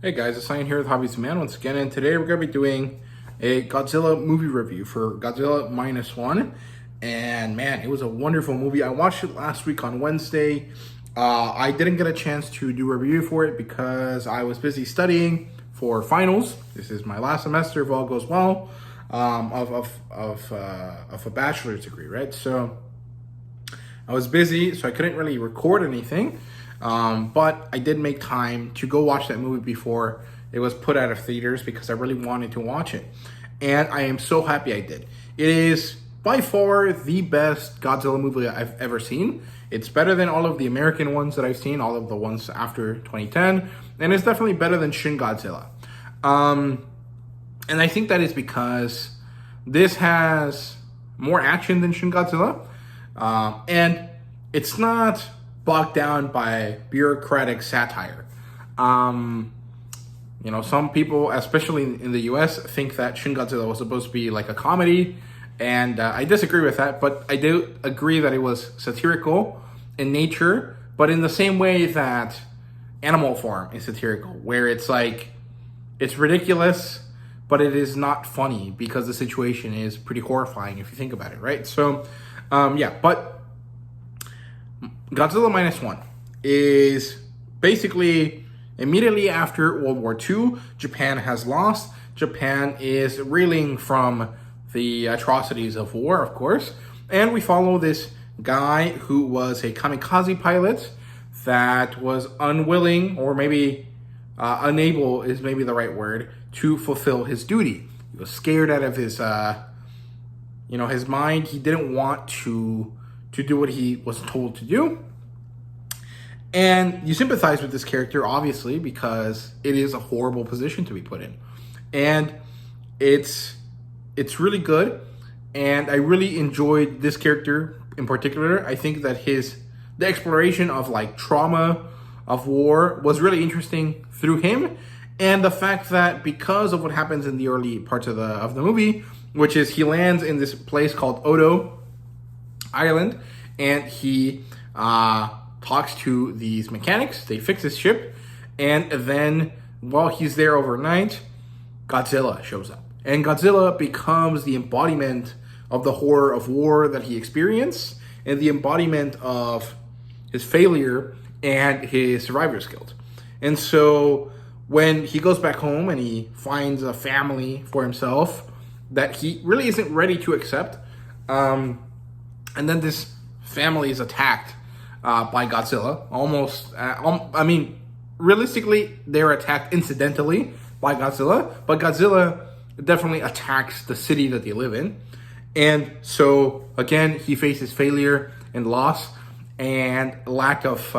Hey guys, it's Ryan here with HobbiesofaMan once again, and today we're going to be doing a Godzilla movie review for Godzilla Minus One. And man, it was a wonderful movie. I watched it last week on Wednesday. I didn't get a chance to do a review for it because I was busy studying for finals. This is my last semester, if all goes well, of a bachelor's degree, right? So I was busy, so I couldn't really record anything. But I did make time to go watch that movie before it was put out of theaters because I really wanted to watch it. And I am so happy I did. It is by far the best Godzilla movie I've ever seen. It's better than all of the American ones that I've seen, all of the ones after 2010. And it's definitely better than Shin Godzilla. And I think that is because this has more action than Shin Godzilla. And it's not bogged down by bureaucratic satire. Some people, especially in the US, think that Shin Godzilla was supposed to be like a comedy, and I disagree with that, but I do agree that it was satirical in nature, but in the same way that Animal Farm is satirical, where it's like, it's ridiculous, but it is not funny because the situation is pretty horrifying if you think about it, right? So, but Godzilla Minus One is basically immediately after World War II. Japan has lost. Japan is reeling from the atrocities of war, of course. And we follow this guy who was a kamikaze pilot that was unwilling, or maybe unable is maybe the right word, to fulfill his duty. He was scared out of his mind. He didn't want to do what he was told to do. And you sympathize with this character, obviously, because it is a horrible position to be put in. And it's really good. And I really enjoyed this character in particular. I think that the exploration of like trauma of war was really interesting through him. And the fact that because of what happens in the early parts of the movie, which is he lands in this place called Odo Island, and he talks to these mechanics. They fix his ship, and then while he's there overnight, Godzilla shows up. And Godzilla becomes the embodiment of the horror of war that he experienced, and the embodiment of his failure and his survivor's guilt. And so when he goes back home and he finds a family for himself that he really isn't ready to accept, and then this family is attacked by Godzilla. Realistically, they're attacked incidentally by Godzilla, but Godzilla definitely attacks the city that they live in. And so, again, he faces failure and loss and lack of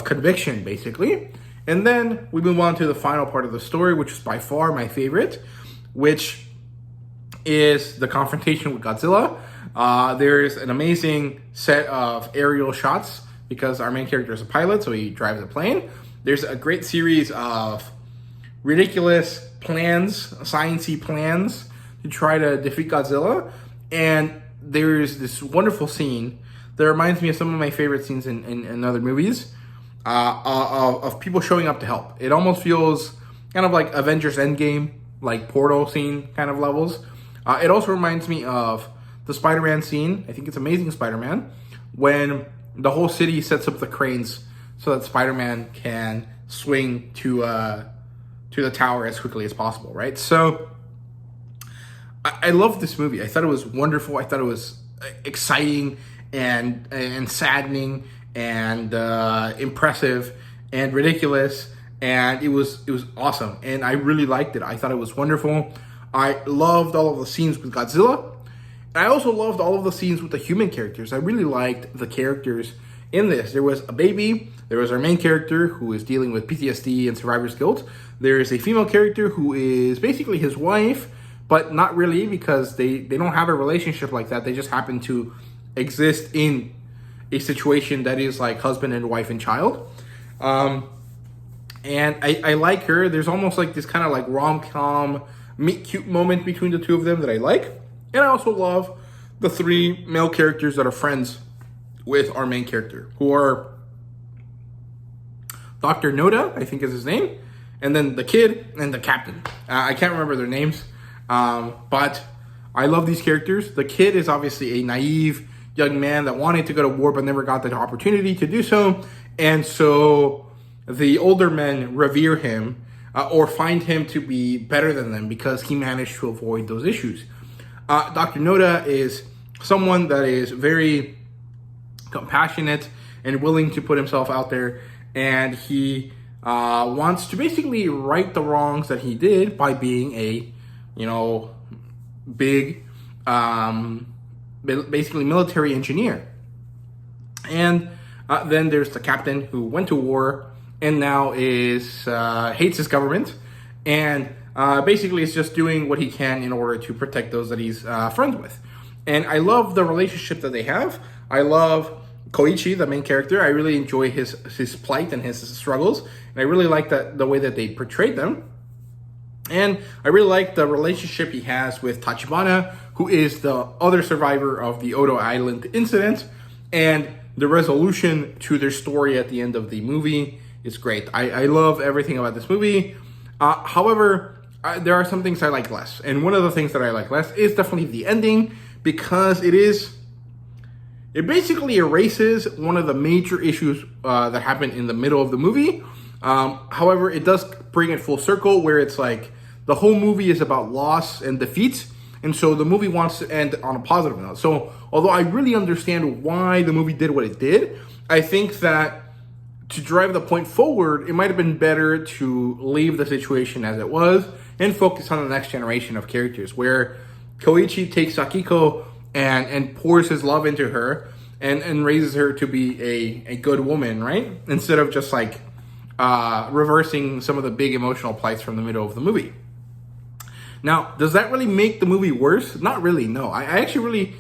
conviction, basically. And then we move on to the final part of the story, which is by far my favorite, which is the confrontation with Godzilla. There's an amazing set of aerial shots because our main character is a pilot, so he drives a plane. There's a great series of ridiculous plans, sciencey plans to try to defeat Godzilla. And there's this wonderful scene that reminds me of some of my favorite scenes in other movies of people showing up to help. It almost feels kind of like Avengers Endgame, like portal scene kind of levels. It also reminds me of the Spider-Man scene. I think it's Amazing Spider-Man, when the whole city sets up the cranes so that Spider-Man can swing to the tower as quickly as possible, right? So I love this movie. I thought it was wonderful. I thought it was exciting and saddening and impressive and ridiculous, and it was awesome. And I really liked it. I thought it was wonderful. I loved all of the scenes with Godzilla. I also loved all of the scenes with the human characters. I really liked the characters in this. There was a baby. There was our main character who is dealing with PTSD and survivor's guilt. There is a female character who is basically his wife, but not really, because they don't have a relationship like that. They just happen to exist in a situation that is like husband and wife and child. And I like her. There's almost like this kind of like rom-com meet-cute moment between the two of them that I like. And I also love the three male characters that are friends with our main character, who are Dr. Noda, I think is his name, and then the kid and the captain. I can't remember their names, but I love these characters. The kid is obviously a naive young man that wanted to go to war but never got the opportunity to do so, and so the older men revere him or find him to be better than them because he managed to avoid those issues. Dr. Noda is someone that is very compassionate and willing to put himself out there, and he wants to basically right the wrongs that he did by being a, big, basically military engineer. And then there's the captain who went to war and now hates his government, and basically is just doing what he can in order to protect those that he's friends with. And I love the relationship that they have. I love Koichi, the main character. I really enjoy his plight and his struggles, and I really like the way that they portrayed them. And I really like the relationship he has with Tachibana, who is the other survivor of the Odo Island incident, and the resolution to their story at the end of the movie is great. I love everything about this movie. However, there are some things I like less, and one of the things that I like less is definitely the ending, because it basically erases one of the major issues that happened in the middle of the movie. However, it does bring it full circle, where it's like the whole movie is about loss and defeat, and so the movie wants to end on a positive note. So although I really understand why the movie did what it did, I think that to drive the point forward, it might have been better to leave the situation as it was and focus on the next generation of characters, where Koichi takes Akiko and pours his love into her and raises her to be a good woman, right? Instead of just like reversing some of the big emotional plights from the middle of the movie. Now, does that really make the movie worse? Not really, no. I actually really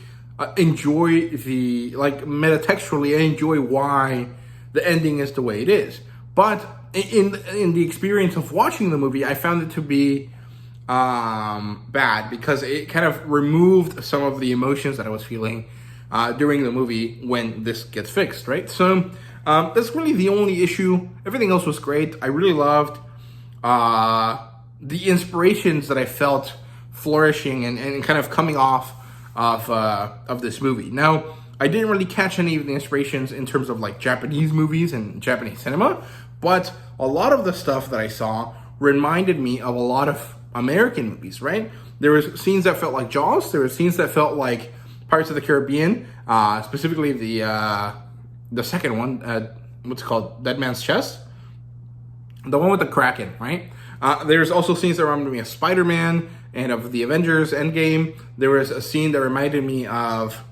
enjoy metatextually, I enjoy why the ending is the way it is. But in the experience of watching the movie, I found it to be bad, because it kind of removed some of the emotions that I was feeling during the movie when this gets fixed, right? So that's really the only issue. Everything else was great. I really loved the inspirations that I felt flourishing and kind of coming off of this movie. Now, I didn't really catch any of the inspirations in terms of like Japanese movies and Japanese cinema, but a lot of the stuff that I saw reminded me of a lot of American movies, right? There was scenes that felt like Jaws. There were scenes that felt like Pirates of the Caribbean, specifically the second one, what's it called? Dead Man's Chest? The one with the Kraken, right? There's also scenes that reminded me of Spider-Man and of the Avengers Endgame. There was a scene that reminded me of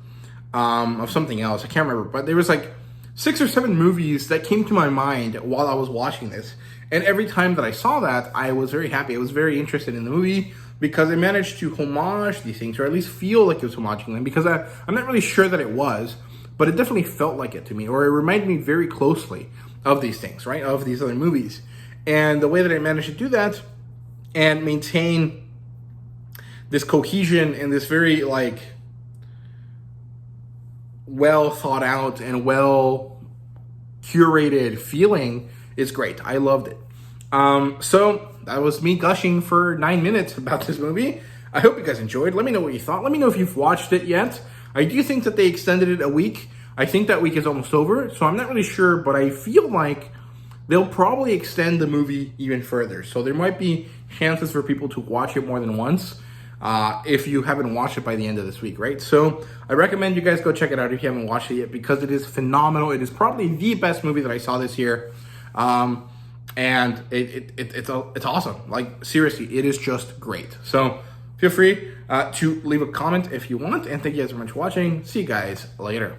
something else. I can't remember, but there was like 6 or 7 movies that came to my mind while I was watching this. And every time that I saw that, I was very happy. I was very interested in the movie because it managed to homage these things, or at least feel like it was homaging them, because I'm not really sure that it was, but it definitely felt like it to me, or it reminded me very closely of these things, right? Of these other movies. And the way that I managed to do that and maintain this cohesion and this very like well thought out and well curated feeling is great. I loved it. So that was me gushing for 9 minutes about this movie. I hope you guys enjoyed. Let me know what you thought. Let me know if you've watched it yet. I do think that they extended it a week. I think that week is almost over, so I'm not really sure, but I feel like they'll probably extend the movie even further. So there might be chances for people to watch it more than once if you haven't watched it by the end of this week, right? So I recommend you guys go check it out if you haven't watched it yet, because it is phenomenal. It is probably the best movie that I saw this year. And it's awesome. Like, seriously, it is just great. So feel free to leave a comment if you want. And thank you guys very much for watching. See you guys later.